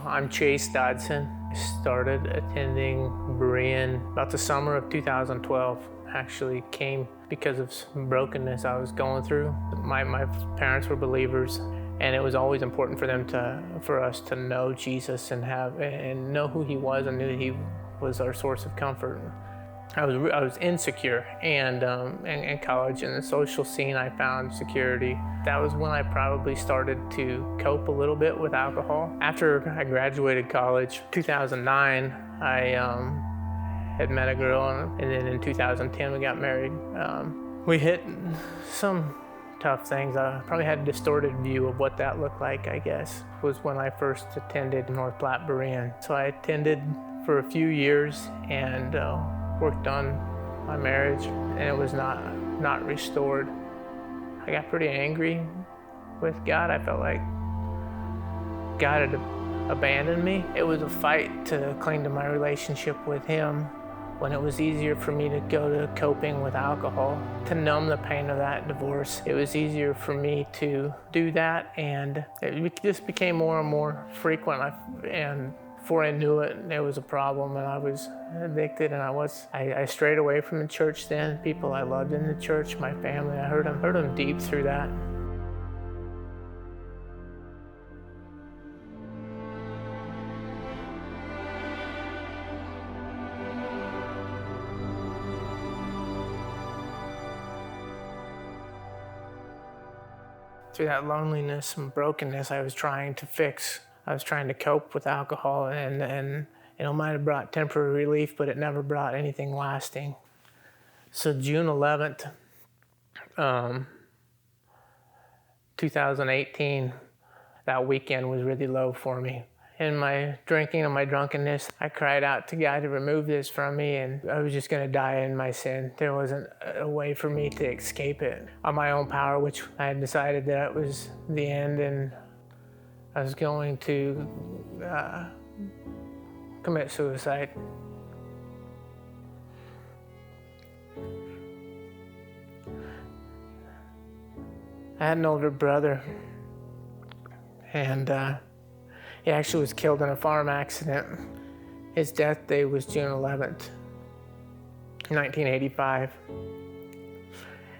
I'm Chase Dodson. I started attending Berean about the summer of 2012. Actually came because of some brokenness I was going through. My parents were believers, and it was always important for us to know Jesus and know who He was, and knew that He was our source of comfort. I was insecure, and in college and the social scene, I found security. That was when I probably started to cope a little bit with alcohol. After I graduated college, 2009, I had met a girl, and then in 2010 we got married. We hit some tough things. I probably had a distorted view of what that looked like, I guess, was when I first attended North Platte Berean. So I attended for a few years and worked on my marriage, and it was not restored. I got pretty angry with God. I felt like God had abandoned me. It was a fight to cling to my relationship with Him when it was easier for me to go to coping with alcohol, to numb the pain of that divorce. It was easier for me to do that, and it just became more and more frequent. And before I knew it, there was a problem, and I was addicted, and I strayed away from the church then. People I loved in the church, my family, I heard them deep through that. Through that loneliness and brokenness I was trying to fix. I was trying to cope with alcohol, and it might have brought temporary relief, but it never brought anything lasting. So June 11th, 2018, that weekend was really low for me. In my drinking and my drunkenness, I cried out to God to remove this from me, and I was just going to die in my sin. There wasn't a way for me to escape it on my own power, which I had decided that it was the end, and I was going to commit suicide. I had an older brother, and he actually was killed in a farm accident. His death day was June 11th, 1985.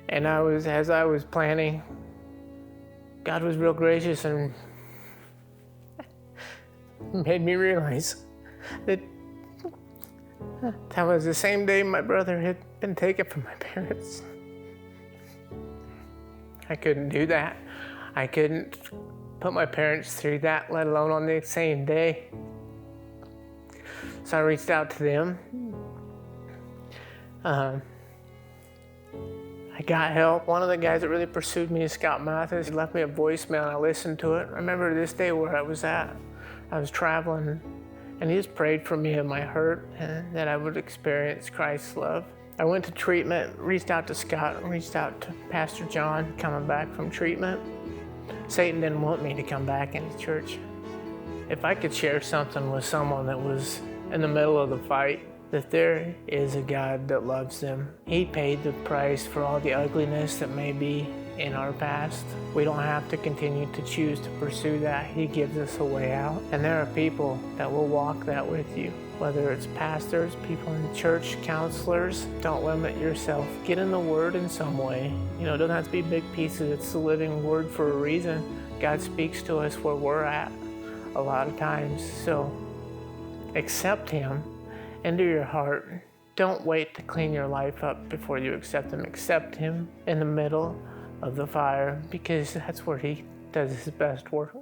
And as I was planning, God was real gracious and made me realize that was the same day my brother had been taken from my parents. I couldn't do that. I couldn't put my parents through that, let alone on the same day. So I reached out to them. I got help. One of the guys that really pursued me is Scott Mathis. He left me a voicemail, and I listened to it. I remember this day where I was at. I was traveling, and he just prayed for me in my hurt and that I would experience Christ's love. I went to treatment, reached out to Scott, reached out to Pastor John coming back from treatment. Satan didn't want me to come back into church. If I could share something with someone that was in the middle of the fight, that there is a God that loves them. He paid the price for all the ugliness that may be in our past. We don't have to continue to choose to pursue that. He gives us a way out. And there are people that will walk that with you. Whether it's pastors, people in the church, counselors, don't limit yourself. Get in the Word in some way. It doesn't have to be big pieces. It's the living Word for a reason. God speaks to us where we're at a lot of times. So accept Him into your heart. Don't wait to clean your life up before you accept Him. Accept Him in the middle of the fire, because that's where He does His best work.